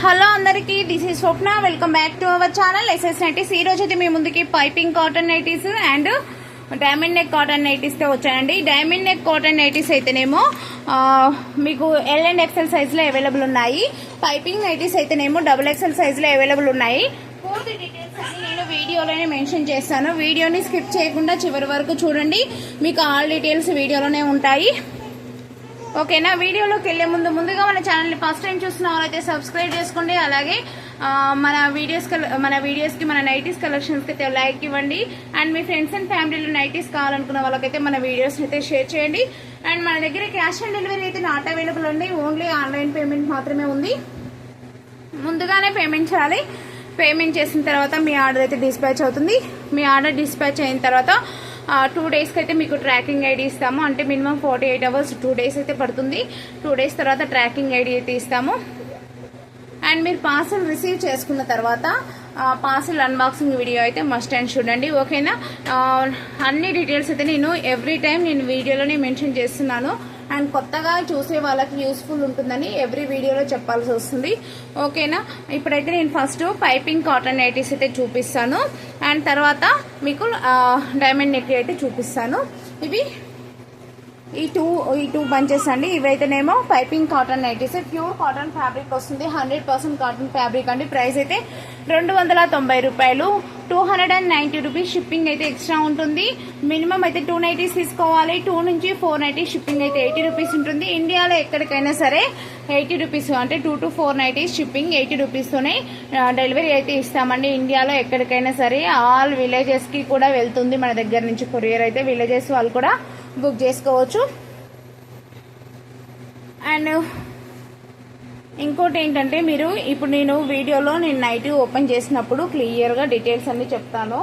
Hello అందరికీ, this is Swapna. Welcome back to our channel SS nighties. ఈ రోజు అయితే మీ ముందుకి piping cotton nighties and diamond neck cotton nighties తో వచ్చాయండి. డైమండ్ నెక్ కాటన్ నైటీస్ అయితేనేమో మీకు ఎల్ అండ్ ఎక్సెల్ సైజ్ లో అవైలబుల్ ఉన్నాయి. పైపింగ్ నైటీస్ అయితేనేమో డబుల్ ఎక్సెల్ సైజ్ లో అవైలబుల్ ఉన్నాయి. పూర్తి డీటెయిల్స్ అన్ని నేను వీడియోలోనే మెన్షన్ చేస్తాను. వీడియోని స్కిప్ చేయకుండా చివరి వరకు చూడండి, మీకు ఆల్ డీటెయిల్స్ వీడియోలోనే ఉంటాయి. ఓకేనా? వీడియోలోకి వెళ్లే ముందుగా మన ఛానల్ని ఫస్ట్ టైం చూస్తున్న వాళ్ళైతే సబ్స్క్రైబ్ చేసుకోండి. అలాగే మన వీడియోస్కి మన నైటీస్ కలెక్షన్స్కి అయితే లైక్ ఇవ్వండి. అండ్ మీ ఫ్రెండ్స్ అండ్ ఫ్యామిలీలో నైటీస్ కావాలనుకున్న వాళ్ళకైతే మన వీడియోస్ అయితే షేర్ చేయండి. అండ్ మన దగ్గర క్యాష్ ఆన్ డెలివరీ అయితే నాట్ అవైలబుల్ అండి. ఓన్లీ ఆన్లైన్ పేమెంట్ మాత్రమే ఉంది. ముందుగానే పేమెంట్ చేయాలి. పేమెంట్ చేసిన తర్వాత మీ ఆర్డర్ అయితే డిస్పాచ్ అవుతుంది. మీ ఆర్డర్ డిస్పాచ్ అయిన తర్వాత 2 డేస్కి అయితే మీకు ట్రాకింగ్ ఐడి ఇస్తాము. అంటే మినిమం 48 అవర్స్ 2 డేస్ అయితే పడుతుంది. 2 డేస్ తర్వాత ట్రాకింగ్ ఐడి అయితే ఇస్తాము. అండ్ మీరు పార్సల్ రిసీవ్ చేసుకున్న తర్వాత పార్సల్ అన్బాక్సింగ్ వీడియో అయితే మస్ట్ అండ్ చూడండి. ఓకేనా? అన్ని డీటెయిల్స్ అయితే నేను ఎవ్రీ టైం నేను వీడియోలోనే మెన్షన్ చేస్తున్నాను. అండ్ కొత్తగా చూసే వాళ్ళకి యూస్ఫుల్ ఉంటుందని ఎవ్రీ వీడియోలో చెప్పాల్సి వస్తుంది. ఓకేనా? ఇప్పుడైతే నేను ఫస్ట్ పైపింగ్ కాటన్ నైటీస్ అయితే చూపిస్తాను. అండ్ తర్వాత మీకు డైమండ్ నెక్ అయితే చూపిస్తాను. ఇవి ఈ టూ బంచెస్ అండి. ఇవైతేనేమో piping cotton nighties. Pure cotton fabric వస్తుంది. 100% కాటన్ ఫ్యాబ్రిక్ అండి. ప్రైస్ అయితే 290 రూపాయలు. 290 రూపీస్ షిప్పింగ్ అయితే ఎక్స్ట్రా ఉంటుంది. మినిమం అయితే 2 నైటీస్ తీసుకోవాలి. 2 నుంచి 4 నైటీస్ షిప్పింగ్ అయితే 80 రూపీస్ ఉంటుంది. ఇండియాలో ఎక్కడికైనా సరే 80 రూపీస్, అంటే 2 to 4 నైటీస్ షిప్పింగ్ 80 రూపీస్తోనే డెలివరీ అయితే ఇస్తామండి. ఇండియాలో ఎక్కడికైనా సరే ఆల్ విలేజెస్కి కూడా వెళ్తుంది మన దగ్గర నుంచి కొరియర్ అయితే. విలేజెస్ వాళ్ళు కూడా బుక్ చేసుకోవచ్చు. అండ్ ఇంకోటి ఏంటంటే, మీరు ఇప్పుడు నేను వీడియోలో నైటీ ఓపెన్ చేసినప్పుడు క్లియర్గా డీటెయిల్స్ అన్ని చెప్తాను.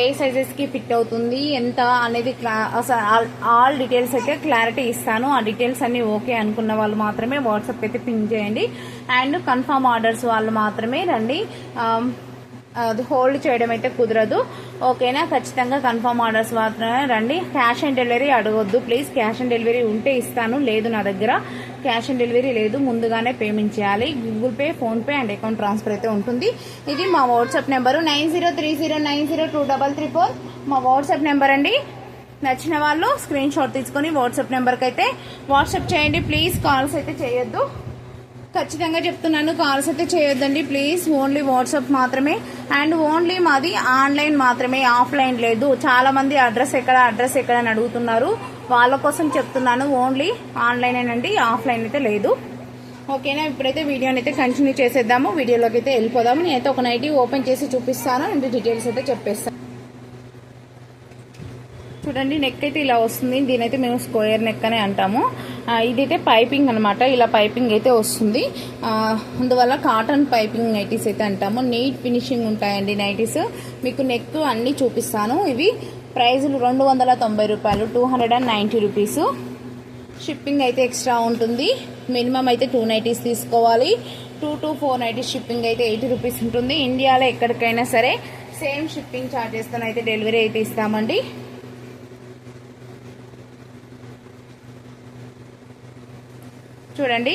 ఏ సైజెస్కి ఫిట్ అవుతుంది, ఎంత అనేది ఆల్ డీటెయిల్స్ అయితే క్లారిటీ ఇస్తాను. ఆ డీటెయిల్స్ అన్ని ఓకే అనుకున్న వాళ్ళు మాత్రమే వాట్సాప్ అయితే పింక్ చేయండి. అండ్ కన్ఫర్మ్ ఆర్డర్స్ వాళ్ళు మాత్రమే రండి. అది హోల్డ్ చేయడం అయితే కుదరదు. ఓకేనా? ఖచ్చితంగా కన్ఫర్మ్ ఆర్డర్స్ మాత్రమే రండి. క్యాష్ ఆన్ డెలివరీ అడగొద్దు ప్లీజ్. క్యాష్ ఆన్ డెలివరీ ఉంటే ఇస్తాను, లేదు నా దగ్గర క్యాష్ ఆన్ డెలివరీ లేదు. ముందుగానే పేమెంట్ చేయాలి. Google pay, PhonePe and account transfer అయితే ఉంటుంది. ఇది మా వాట్సాప్ నెంబరు 9030902334 మా వాట్సాప్ నెంబర్ అండి. నచ్చిన వాళ్ళు స్క్రీన్ షాట్ తీసుకొని వాట్సాప్ నెంబర్కి అయితే వాట్సాప్ చేయండి ప్లీజ్. కాల్స్ అయితే చేయొద్దు, ఖచ్చితంగా చెప్తున్నాను. కాల్స్ అయితే చేయొద్దండి ప్లీజ్. ఓన్లీ వాట్సాప్ మాత్రమే. అండ్ ఓన్లీ మాది ఆన్లైన్ మాత్రమే, ఆఫ్లైన్ లేదు. చాలా మంది అడ్రస్ ఎక్కడ అని అడుగుతున్నారు. వాళ్ళ కోసం చెప్తున్నాను. ఓన్లీ ఆన్లైన్ అండి, ఆఫ్లైన్ అయితే లేదు. ఓకేనా? ఇప్పుడైతే వీడియోని అయితే కంటిన్యూ చేసేద్దాము. వీడియోలోకి అయితే వెళ్ళిపోదాము. నేనైతే ఒక నైటీ ఓపెన్ చేసి చూపిస్తాను అండ్ డీటెయిల్స్ అయితే చెప్పేస్తాను. చూడండి, నెక్ అయితే ఇలా వస్తుంది. దీనైతే మేము స్క్వేర్ నెక్ అని అంటాము. ఇదైతే పైపింగ్ అనమాట. ఇలా పైపింగ్ అయితే వస్తుంది. అందువల్ల కాటన్ పైపింగ్ నైటీస్ అయితే అంటాము. నీట్ ఫినిషింగ్ ఉంటాయండి నైటీస్. మీకు నెక్ అన్ని చూపిస్తాను. ఇవి ప్రైజులు 290 రూపాయలు, 290 రూపీస్. షిప్పింగ్ అయితే ఎక్స్ట్రా ఉంటుంది. మినిమం అయితే 2 నైటీస్ తీసుకోవాలి. 2 to 4 నైటీస్ షిప్పింగ్ అయితే 80 రూపీస్ ఉంటుంది. ఇండియాలో ఎక్కడికైనా సరే సేమ్ షిప్పింగ్ ఛార్జెస్తో అయితే డెలివరీ అయితే ఇస్తామండి. చూడండి,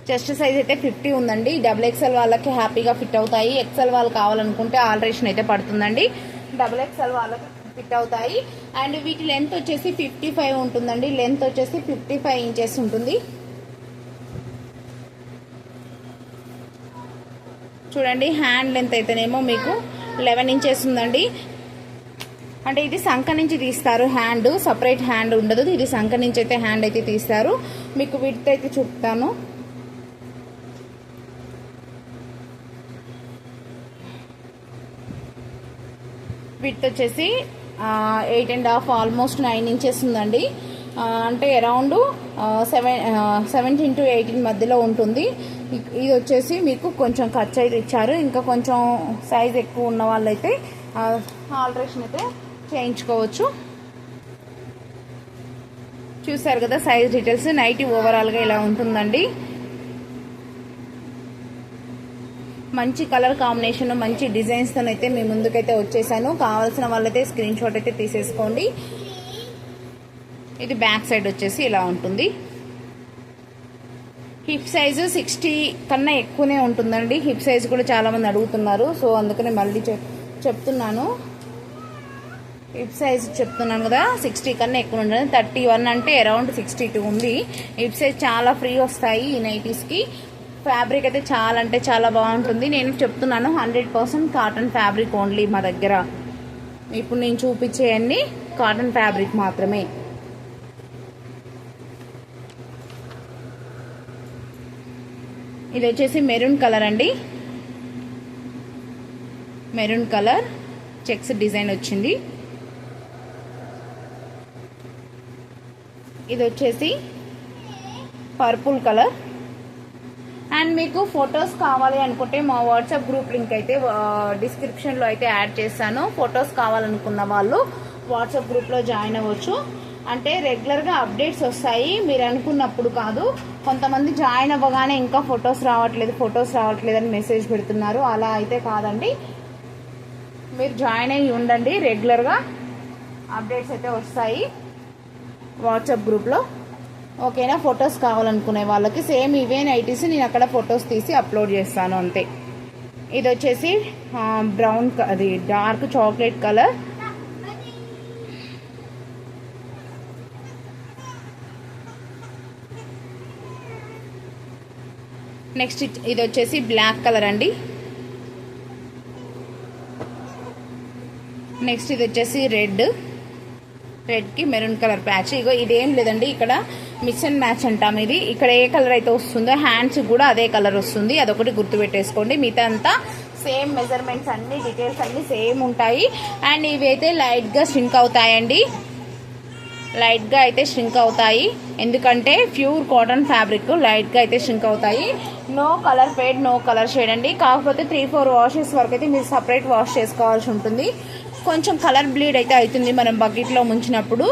చెస్ట్ సైజ్ అయితే 50 ఉందండి. డబుల్ ఎక్స్ఎల్ వాళ్ళకి హ్యాపీగా ఫిట్ అవుతాయి. ఎక్స్ఎల్ వాళ్ళు కావాలనుకుంటే ఆల్టరేషన్ అయితే పడుతుందండి. డబుల్ ఎక్స్ఎల్ వాళ్ళకి ఫిట్ అవుతాయి. అండ్ వీటి లెంత్ వచ్చేసి 55 ఉంటుందండి. లెంత్ వచ్చేసి 55 ఇంచెస్ ఉంటుంది. చూడండి, హ్యాండ్ లెంత్ అయితేనేమో మీకు 11 ఇంచెస్ ఉందండి. అంటే ఇది సంఖ నుంచి తీస్తారు. హ్యాండ్ సపరేట్ హ్యాండ్ ఉండదు. ఇది సంఖ నుంచి అయితే హ్యాండ్ అయితే తీస్తారు. మీకు విడ్త్ అయితే చూపుతాను. విడ్త్ వచ్చేసి 8.5 ఆల్మోస్ట్ 9 ఇంచెస్ ఉందండి. అంటే అరౌండ్ 17 to 18 మధ్యలో ఉంటుంది. ఇది వచ్చేసి మీకు కొంచెం ఖర్చు అయితే ఇచ్చారు. ఇంకా కొంచెం సైజ్ ఎక్కువ ఉన్న వాళ్ళైతే ఆల్టరేషన్ అయితే చేయించుకోవచ్చు. చూసారు కదా సైజ్ డీటెయిల్స్. నైటీ ఓవరాల్గా ఇలా ఉంటుందండి. మంచి కలర్ కాంబినేషన్, మంచి డిజైన్స్తో అయితే మీ ముందుకైతే వచ్చేసాను. కావాల్సిన వాళ్ళైతే స్క్రీన్ షాట్ అయితే తీసేసుకోండి. ఇది బ్యాక్ సైడ్ వచ్చేసి ఇలా ఉంటుంది. హిప్ సైజు 60 కన్నా ఎక్కువనే ఉంటుందండి. హిప్ సైజు కూడా చాలా మంది అడుగుతున్నారు, సో అందుకనే మళ్ళీ చెప్తున్నాను. హిప్ సైజ్ చెప్తున్నాను కదా, 60 కన్నా ఎక్కువ ఉంటుంది. 31 అంటే అరౌండ్ 62 ఉంది. హిప్ సైజ్ చాలా ఫ్రీ వస్తాయి ఈ నైటీస్కి. ఫ్యాబ్రిక్ అయితే చాలా అంటే చాలా బాగుంటుంది. నేను చెప్తున్నాను 100% కాటన్ ఫ్యాబ్రిక్ ఓన్లీ మా దగ్గర. ఇప్పుడు నేను చూపించేయండి కాటన్ ఫ్యాబ్రిక్ మాత్రమే. ఇది వచ్చేసి మెరూన్ కలర్ అండి. మెరూన్ కలర్ చెక్స్ డిజైన్ వచ్చింది. ఇది వచ్చేసి పర్పుల్ కలర్. అండ్ మీకు ఫొటోస్ కావాలి అనుకుంటే మా వాట్సాప్ గ్రూప్ లింక్ అయితే డిస్క్రిప్షన్లో అయితే యాడ్ చేస్తాను. ఫొటోస్ కావాలనుకున్న వాళ్ళు వాట్సాప్ గ్రూప్లో జాయిన్ అవ్వచ్చు. అంటే రెగ్యులర్గా అప్డేట్స్ వస్తాయి, మీరు అనుకున్నప్పుడు కాదు. కొంతమంది జాయిన్ అవ్వగానే ఇంకా ఫొటోస్ రావట్లేదు అని మెసేజ్ పెడుతున్నారు. అలా అయితే కాదండి, మీరు జాయిన్ అయ్యి ఉండండి. రెగ్యులర్గా అప్డేట్స్ అయితే వస్తాయి వాట్సాప్ గ్రూప్లో. ఓకేనా? ఫొటోస్ కావాలనుకునే వాళ్ళకి సేమ్ ఇవే నైటీస్ నేను అక్కడ ఫొటోస్ తీసి అప్లోడ్ చేస్తాను అంతే. ఇది వచ్చేసి బ్రౌన్, అది డార్క్ చాక్లెట్ కలర్. నెక్స్ట్ ఇది వచ్చేసి బ్లాక్ కలర్ అండి. నెక్స్ట్ ఇది వచ్చేసి రెడ్కి మెరూన్ కలర్ ప్యాచ్. ఇగో ఇదేం లేదండి, ఇక్కడ మిక్స్ అండ్ మ్యాచ్ అంటాం. ఇది ఇక్కడ ఏ కలర్ అయితే వస్తుందో హ్యాండ్స్ కూడా అదే కలర్ వస్తుంది. అదొకటి గుర్తుపెట్టేసుకోండి. మిగతా అంతా సేమ్ మెజర్మెంట్స్, అన్ని డీటెయిల్స్ అన్ని సేమ్ ఉంటాయి. అండ్ ఇవి అయితే లైట్గా ష్రింక్ అవుతాయండి. లైట్గా అయితే ష్రింక్ అవుతాయి, ఎందుకంటే ప్యూర్ కాటన్ ఫ్యాబ్రిక్. లైట్గా అయితే ష్రింక్ అవుతాయి. No colour fade, no colour shade అండి. కాకపోతే 3-4 వాషెస్ వరకు అయితే మీరు సపరేట్ వాష్ చేసుకోవాల్సి ఉంటుంది. కొంచెం కలర్ బ్లీడ్ అయితే అవుతుంది మనం బకెట్లో ముంచినప్పుడు,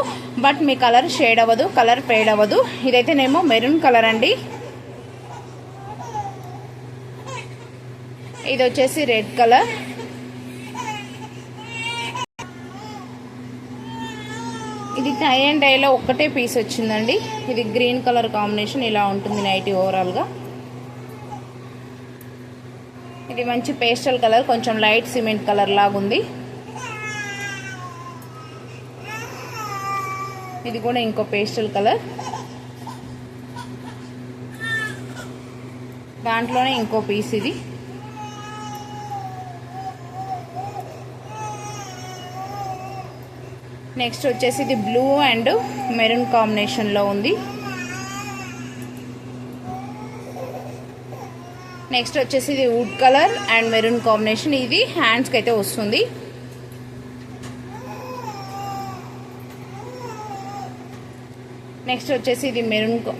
బట్ మీ కలర్ షేడ్ అవ్వదు, కలర్ ఫేడ్ అవ్వదు. ఇదైతేనేమో మెరూన్ కలర్ అండి. ఇది వచ్చేసి రెడ్ కలర్. ఇది టై అండ్ డైలో ఒక్కటే పీస్ వచ్చిందండి. ఇది గ్రీన్ కలర్ కాంబినేషన్ ఇలా ఉంటుంది నైటీ ఓవరాల్గా. ఇది మంచి పేస్టల్ కలర్, కొంచెం లైట్ సిమెంట్ కలర్ లాగుంది. ఇది కూడా ఇంకో పేస్టల్ కలర్, దాంట్లోనే ఇంకో పీస్. ఇది నెక్స్ట్ వచ్చేసి ఇది బ్లూ అండ్ మెరూన్ కాంబినేషన్లో ఉంది. నెక్స్ట్ వచ్చేసి ఇది would colour and maroon combination. ఇది హ్యాండ్స్కి అయితే వస్తుంది. నెక్స్ట్ వచ్చేసి ఇది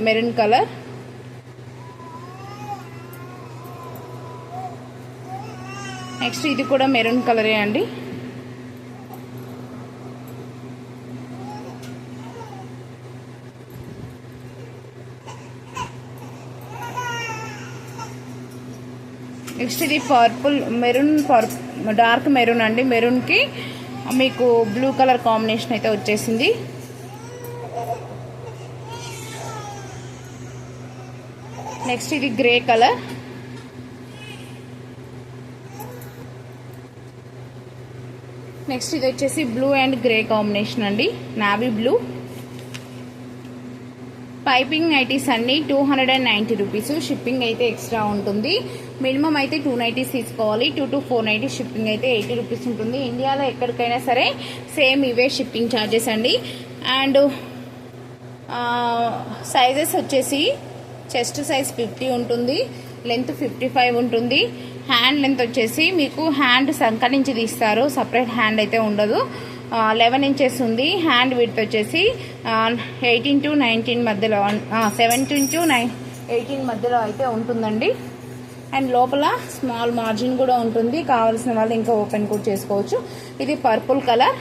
మెరూన్ కలర్. నెక్స్ట్ ఇది కూడా మెరూన్ కలరే అండి. నెక్స్ట్ ఇది పర్పుల్ మెరూన్, డార్క్ మెరూన్ అండి. మెరూన్కి మీకు బ్లూ కలర్ కాంబినేషన్ అయితే వచ్చేసింది. నెక్స్ట్ ఇది గ్రే కలర్. నెక్స్ట్ ఇది వచ్చేసి బ్లూ అండ్ గ్రే కాంబినేషన్ అండి, నావీ బ్లూ. పైపింగ్ నైటీస్ అన్ని 290 రూపీస్. షిప్పింగ్ అయితే ఎక్స్ట్రా ఉంటుంది. మినిమం అయితే 2 నైటీస్ తీసుకోవాలి. 2 to 4 నైటీస్ షిప్పింగ్ అయితే 80 రూపీస్ ఉంటుంది. ఇండియాలో ఎక్కడికైనా సరే సేమ్ ఇవే షిప్పింగ్ ఛార్జెస్ అండి. అండ్ సైజెస్ వచ్చేసి చెస్ట్ సైజ్ 50 ఉంటుంది, లెంత్ 55 ఉంటుంది. హ్యాండ్ లెంత్ వచ్చేసి మీకు హ్యాండ్ సంక నుంచి తీస్తారు, సపరేట్ హ్యాండ్ అయితే ఉండదు. 11 ఇంచెస్ ఉంది. హ్యాండ్ విడ్త్ వచ్చేసి 18 to 19 మధ్యలో, 17 to 18 మధ్యలో అయితే ఉంటుందండి. అండ్ లోపల స్మాల్ మార్జిన్ కూడా ఉంటుంది. కావాల్సిన వాళ్ళు ఇంకా ఓపెన్ కూడా చేసుకోవచ్చు. ఇది పర్పుల్ కలర్.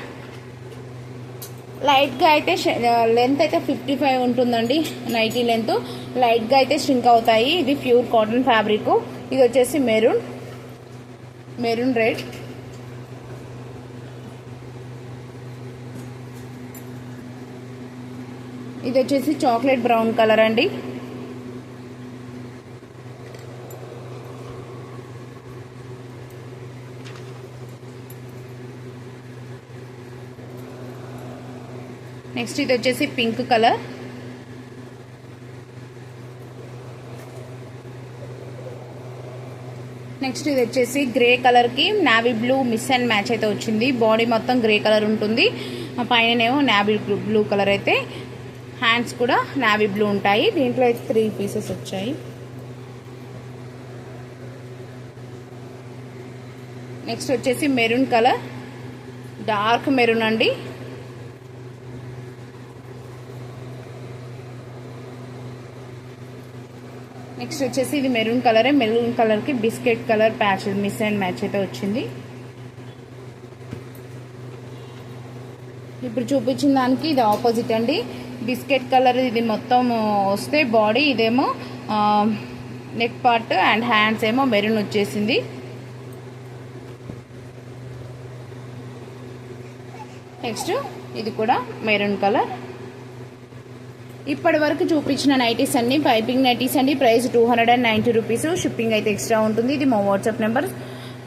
లైట్గా అయితే లెంత్ అయితే 55 ఉంటుందండి నైటీ లెంత్. లైట్గా అయితే ష్రింక్ అవుతాయి. ఇది ప్యూర్ కాటన్ ఫ్యాబ్రిక్. ఇది వచ్చేసి మెరూన్ రెడ్. ఇది వచ్చేసి చాక్లెట్ బ్రౌన్ కలర్ అండి. నెక్స్ట్ ఇది వచ్చేసి పింక్ కలర్. నెక్స్ట్ ఇది వచ్చేసి గ్రే కలర్కి navy blue miss and match అయితే వచ్చింది. బాడీ మొత్తం గ్రే కలర్ ఉంటుంది, పైననేమో నావీ బ్లూ కలర్ అయితే, హ్యాండ్స్ కూడా నావీ బ్లూ ఉంటాయి. దీంట్లో అయితే 3 పీసెస్ వచ్చాయి. నెక్స్ట్ వచ్చేసి మెరూన్ కలర్, డార్క్ మెరూన్ అండి. నెక్స్ట్ వచ్చేసి ఇది మెరూన్ కలరే, మెరూన్ కలర్కి biscuit colour patch miss and match అయితే వచ్చింది. ఇప్పుడు చూపించిన దానికి ఇది ఆపోజిట్ అండి. బిస్కెట్ కలర్ ఇది మొత్తం వస్తే బాడీ, ఇదేమో నెక్ పార్ట్ అండ్ హ్యాండ్స్ ఏమో మెరూన్ వచ్చేసింది. నెక్స్ట్ ఇది కూడా మెరూన్ కలర్. ఇప్పటి వరకు చూపించిన నైటీస్ అన్ని పైపింగ్ నైటీస్ అండి. Price 290 rupees. షిప్పింగ్ అయితే ఎక్స్ట్రా ఉంటుంది. ఇది మా వాట్సాప్ నెంబర్.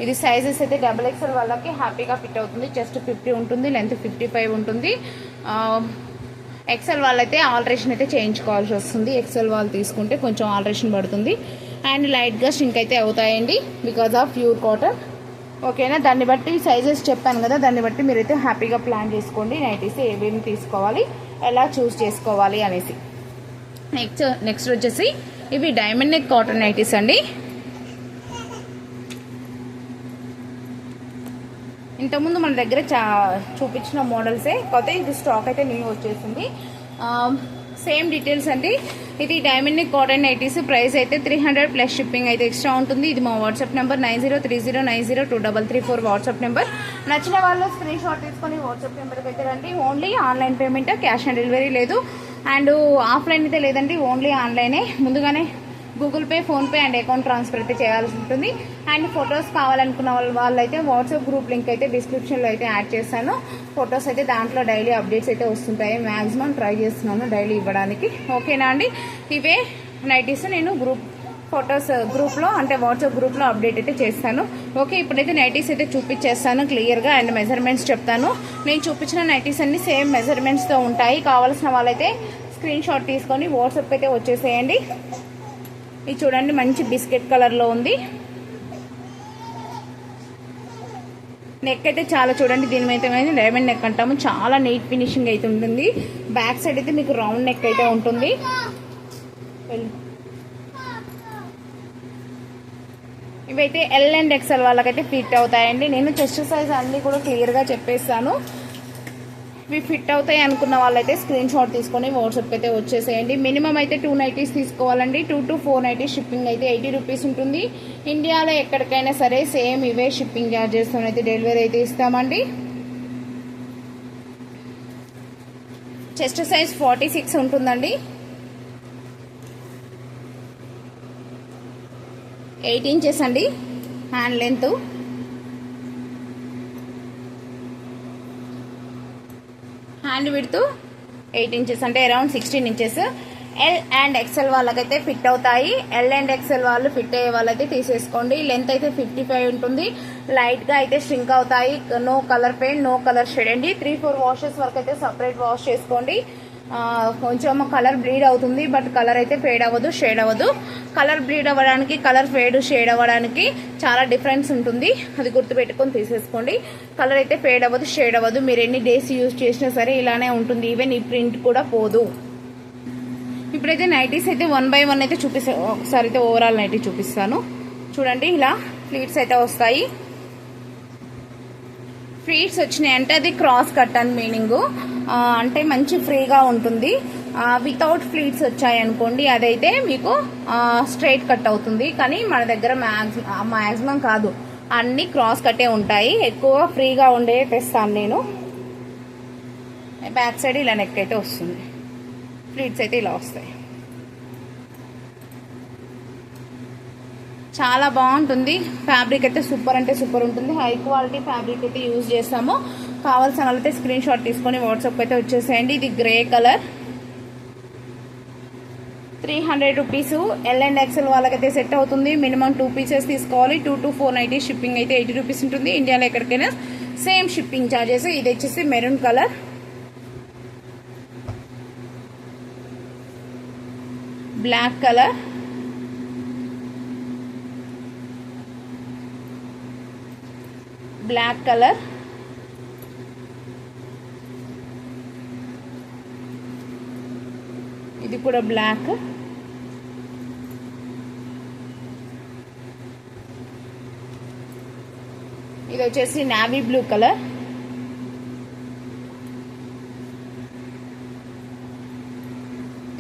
ఇది సైజెస్ అయితే XXL వాళ్ళకి హ్యాపీగా ఫిట్ అవుతుంది. చెస్ట్ 50 ఉంటుంది, లెంత్ 55 ఉంటుంది. XL వాళ్ళైతే ఆల్టరేషన్ అయితే చేయించుకోవాల్సి వస్తుంది. XL వాళ్ళు తీసుకుంటే కొంచెం ఆల్టరేషన్ పడుతుంది అండ్ లైట్గా స్ట్రింక్ అయితే అవుతాయండి బికాజ్ ఆఫ్ ప్యూర్ కాటన్. ఓకేనా, దాన్ని బట్టి సైజెస్ చెప్పాను కదా, దాన్ని బట్టి మీరైతే హ్యాపీగా ప్లాన్ చేసుకోండి నైటీస్ ఏమేమి తీసుకోవాలి, ఎలా చూస్ చేసుకోవాలి అనేసి. నెక్స్ట్ వచ్చేసి ఇవి డైమండ్ నెక్ కాటన్ నైటీస్ అండి. ఇంతకుముందు మన దగ్గర చూపించిన మోడల్సే, కాకపోతే ఇది స్టాక్ అయితే న్యూ వచ్చేసింది. సేమ్ డీటెయిల్స్ అండి. ఇది diamond neck cotton nighties. Price అయితే 300 ప్లస్ షిప్పింగ్ అయితే ఎక్స్ట్రా ఉంటుంది. ఇది మా వాట్సాప్ నెంబర్ 9030902334 వాట్సాప్ నెంబర్. నచ్చిన వాళ్ళు స్క్రీన్ షాట్ తీసుకొని వాట్సాప్ నెంబర్కి అయితే రండి. Only online payment, cash on delivery లేదు. అండ్ ఆఫ్లైన్ అయితే లేదండి, ఓన్లీ ఆన్లైనే. ముందుగానే Google pay, PhonePe and account transfer అయితే చేయాల్సి ఉంటుంది. అండ్ ఫొటోస్ కావాలనుకున్న వాళ్ళైతే వాట్సాప్ గ్రూప్ లింక్ అయితే డిస్క్రిప్షన్లో అయితే యాడ్ చేస్తాను. ఫొటోస్ అయితే దాంట్లో డైలీ అప్డేట్స్ అయితే వస్తుంటాయి. మ్యాక్సిమం ట్రై చేస్తున్నాను డైలీ ఇవ్వడానికి. ఓకేనా అండి, ఇవే నైటీస్ నేను ఫొటోస్ గ్రూప్లో అంటే వాట్సాప్ గ్రూప్లో అప్డేట్ అయితే చేస్తాను. ఓకే, ఇప్పుడైతే నైటీస్ అయితే చూపించేస్తాను క్లియర్గా అండ్ మెజర్మెంట్స్ చెప్తాను. నేను చూపించిన నైటీస్ అన్ని సేమ్ మెజర్మెంట్స్తో ఉంటాయి. కావాల్సిన వాళ్ళైతే స్క్రీన్ షాట్ తీసుకొని వాట్సాప్ అయితే వచ్చేసేయండి. ఇది చూడండి, మంచి బిస్కెట్ కలర్లో ఉంది. నెక్ అయితే చాలా చూడండి, దీని మీద డైమండ్ నెక్ అంటాము. చాలా నీట్ ఫినిషింగ్ అయితే ఉంటుంది. బ్యాక్ సైడ్ అయితే మీకు రౌండ్ నెక్ అయితే ఉంటుంది. ఇవైతే L అండ్ XL వాళ్ళకైతే ఫిట్ అవుతాయండి. నేను చెస్ట్ సైజ్ అన్నీ కూడా క్లియర్గా చెప్పేస్తాను. ఇవి ఫిట్ అవుతాయి అనుకున్న వాళ్ళైతే స్క్రీన్ షాట్ తీసుకొని వాట్సాప్కి అయితే వచ్చేసేయండి. మినిమం అయితే 2 నైటీస్ తీసుకోవాలండి. 2 to 4 నైటీస్ షిప్పింగ్ అయితే 80 రూపీస్ ఉంటుంది. ఇండియాలో ఎక్కడికైనా సరే సేమ్ ఇవే షిప్పింగ్ ఛార్జెస్తో అయితే డెలివరీ అయితే ఇస్తామండి. చెస్ట్ సైజ్ 46 ఉంటుందండి. 8 ఇంచెస్ అండి hand length. Hand width 8 inches అంటే around 16 inches. L and XL వాళ్ళకైతే ఫిట్ అవుతాయి. L అండ్ XL వాళ్ళు ఫిట్ అయ్యే వాళ్ళైతే తీసేసుకోండి. లెంత్ అయితే 55 ఉంటుంది. లైట్గా అయితే స్ట్రింక్ అవుతాయి. No colour paint, no colour shade అండి. 3-4 వాషెస్ వరకు అయితే సపరేట్ వాష్ చేసుకోండి. కొంచెం కలర్ బ్లీడ్ అవుతుంది, బట్ కలర్ అయితే ఫేడ్ అవ్వదు, షేడ్ అవ్వదు. కలర్ బ్లీడ్ అవ్వడానికి, కలర్ ఫేడ్ షేడ్ అవ్వడానికి చాలా డిఫరెన్స్ ఉంటుంది. అది గుర్తుపెట్టుకొని తీసేసుకోండి. కలర్ అయితే ఫేడ్ అవ్వదు, షేడ్ అవ్వదు. మీరు ఎన్ని డేస్ యూజ్ చేసినా సరే ఇలానే ఉంటుంది. ఈవెన్ ఈ ప్రింట్ కూడా పోదు. ఇప్పుడైతే నైటీస్ అయితే 1 by 1 అయితే చూపిస్తాను. ఒకసారి అయితే ఓవరాల్ నైటీ చూపిస్తాను. చూడండి, ఇలా ఫ్లీట్స్ అయితే వస్తాయి. ఫ్లీట్స్ వచ్చినాయి అంటే అది క్రాస్ కట్ అని మీనింగ్. అంటే మంచి ఫ్రీగా ఉంటుంది. వితౌట్ ఫ్లీట్స్ వచ్చాయి అనుకోండి, అదైతే మీకు స్ట్రైట్ కట్ అవుతుంది. కానీ మన దగ్గర మ్యాక్సిమం కాదు, అన్ని క్రాస్ కట్టే ఉంటాయి. ఎక్కువ ఫ్రీగా ఉండే తెస్తాను నేను. బ్యాక్ సైడ్ ఇలా నెక్ అయితే వస్తుంది. ఫ్లీట్స్ అయితే ఇలా వస్తాయి. చాలా బాగుంటుంది. ఫ్యాబ్రిక్ అయితే సూపర్ అంటే సూపర్ ఉంటుంది. హై క్వాలిటీ ఫ్యాబ్రిక్ అయితే యూజ్ చేస్తాము. కావాల్సిన వాళ్ళైతే స్క్రీన్ షాట్ తీసుకొని వాట్సాప్ అయితే వచ్చేసేయండి. ఇది grey colour, 300 rupees. L and XL వాళ్ళకైతే సెట్ అవుతుంది. మినిమం 2 పీసెస్ తీసుకోవాలి. 2 to 4 నైటీస్ షిప్పింగ్ అయితే 80 రూపీస్ ఉంటుంది. ఇండియాలో ఎక్కడికైనా సేమ్ షిప్పింగ్ ఛార్జెస్. ఇది వచ్చేసి maroon colour. Black colour, black colour, ఇది కూడా బ్లాక్, ఇది వచ్చేసి నావీ బ్లూ కలర్,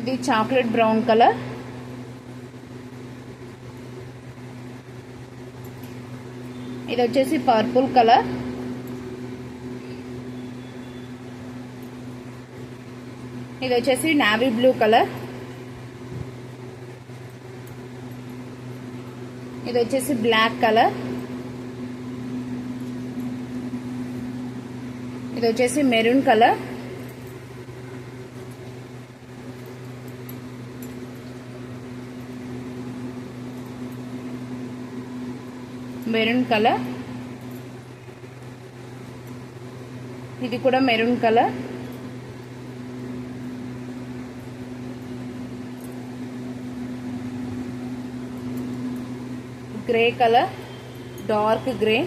ఇది చాక్లెట్ బ్రౌన్ కలర్, ఇది వచ్చేసి పర్పుల్ కలర్, ఇది వచ్చేసి నావీ బ్లూ కలర్, ఇది వచ్చేసి బ్లాక్ కలర్, ఇది వచ్చేసి మెరూన్ కలర్, మెరూన్ కలర్, ఇది కూడా maroon colour, grey colour, dark grey,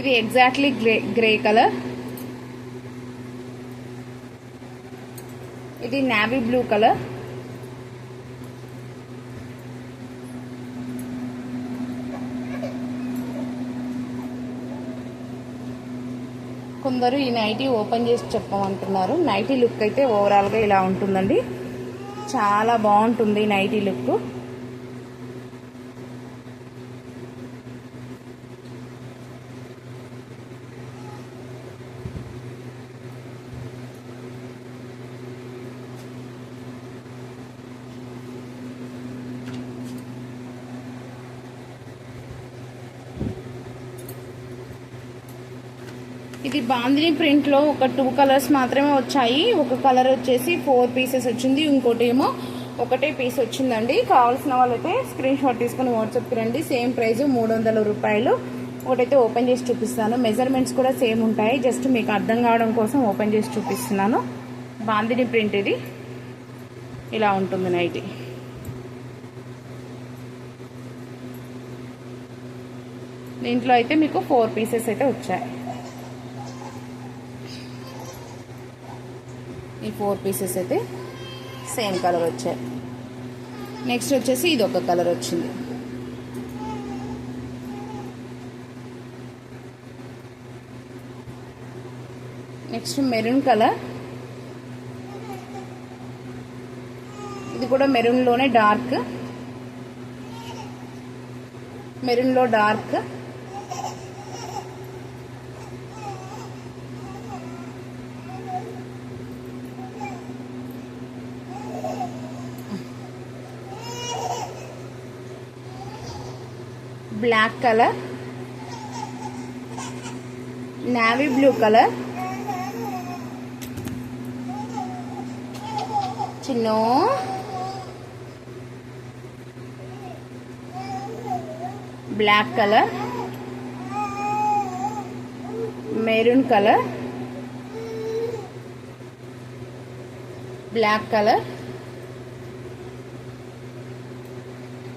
ఇది ఎగ్జాక్ట్లీ గ్రే కలర్, ఇది నావీ బ్లూ కలర్, కొందరు ఈ నైటీ ఓపెన్ చేసి చెప్పమంటున్నారు. నైటీ లుక్ అయితే ఓవరాల్గా ఇలా ఉంటుందండి, చాలా బాగుంటుంది నైటీ లుక్. ఇది బాందిని ప్రింట్ లో ఒక 2 కలర్స్ మాత్రమే వచ్చాయి. ఒక కలర్ వచ్చేసి 4 పీసెస్ వచ్చింది, ఇంకోటి ఏమో ఒకటే పీస్ వచ్చిందండి. కావాల్సిన వాళ్ళైతే స్క్రీన్ షాట్ తీసుకుని వాట్సాప్కి రండి. సేమ్ ప్రైస్ 300 రూపాయలు. ఒకటైతే ఓపెన్ చేసి చూపిస్తాను. మెజర్మెంట్స్ కూడా సేమ్ ఉంటాయి, జస్ట్ మీకు అర్థం కావడం కోసం ఓపెన్ చేసి చూపిస్తున్నాను. బాందిని ప్రింట్ ఇది ఇలా ఉంటుంది నైటీ. దీంట్లో అయితే మీకు 4 పీసెస్ అయితే వచ్చాయి. ఈ 4 పీసెస్ అయితే సేమ్ కలర్ వచ్చాయి. నెక్స్ట్ వచ్చేసి ఇది ఒక కలర్ వచ్చింది. నెక్స్ట్ మెరూన్ కలర్, ఇది కూడా మెరూన్ లోనే డార్క్, మెరూన్ లో dark, black colour, navy blue colour, చిన్న black colour, maroon colour, black colour.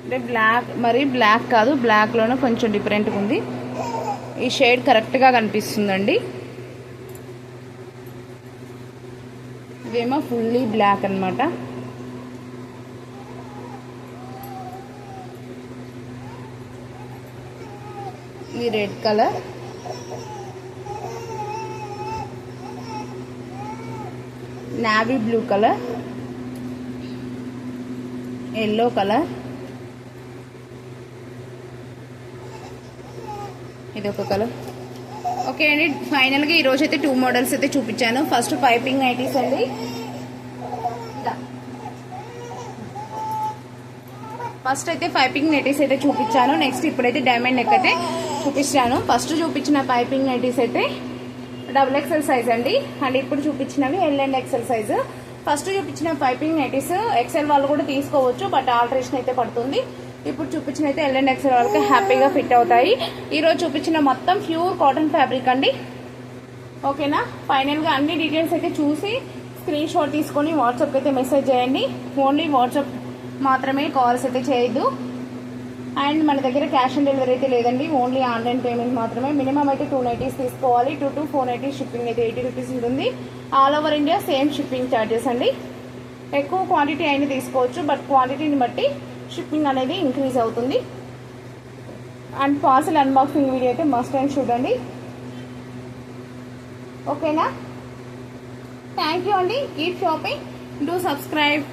అంటే బ్లాక్ మరి బ్లాక్ కాదు, బ్లాక్ లోనే కొంచెం డిఫరెంట్గా ఉంది. ఈ షేడ్ కరెక్ట్ గా కనిపిస్తుందండి. ఇదేమో ఫుల్లీ బ్లాక్ అన్నమాట. ఇది red colour, navy blue colour, yellow colour, ఇది ఒక కలర్. ఓకే అండి, ఫైనల్గా ఈరోజు అయితే 2 మోడల్స్ అయితే చూపించాను. ఫస్ట్ పైపింగ్ నైటీస్ అండి. ఫస్ట్ అయితే పైపింగ్ నైటీస్ అయితే చూపించాను. నెక్స్ట్ ఇప్పుడైతే డైమండ్ నెక్ అయితే చూపించాను. ఫస్ట్ చూపించిన పైపింగ్ నైటీస్ అయితే XXL సైజ్ అండి, అండ్ ఇప్పుడు చూపించినవి L and XL size. First చూపించిన పైపింగ్ నైటీస్ XL వాళ్ళు కూడా తీసుకోవచ్చు, బట్ ఆల్టరేషన్ అయితే పడుతుంది. ఇప్పుడు చూపించిన అయితే L and XL వాళ్ళకి హ్యాపీగా ఫిట్ అవుతాయి. ఈరోజు చూపించిన మొత్తం ప్యూర్ కాటన్ ఫ్యాబ్రిక్ అండి. ఓకేనా. ఫైనల్గా అన్ని డీటెయిల్స్ అయితే చూసి స్క్రీన్ షాట్ తీసుకొని వాట్సాప్కి అయితే మెసేజ్ చేయండి. ఓన్లీ వాట్సాప్ మాత్రమే, కాల్స్ అయితే చేయొద్దు. అండ్ మన దగ్గర క్యాష్ ఆన్ డెలివరీ అయితే లేదండి, ఓన్లీ ఆన్లైన్ పేమెంట్ మాత్రమే. మినిమం అయితే 290 తీసుకోవాలి. 2 to 490 షిప్పింగ్ అయితే 80 రూపీస్ ఉంటుంది. All over India same shipping charges అండి. ఎక్కువ క్వాంటిటీ అయినా తీసుకోవచ్చు, బట్ క్వాంటిటీని బట్టి షిప్పింగ్ అనేది ఇంక్రీజ్ అవుతుంది. అండ్ పార్సల్ అన్బాక్సింగ్ వీడియో అయితే మస్ట్ అండ్ చూడండి. ఓకేనా. థ్యాంక్ యూ అండి. Keep shopping, do subscribe.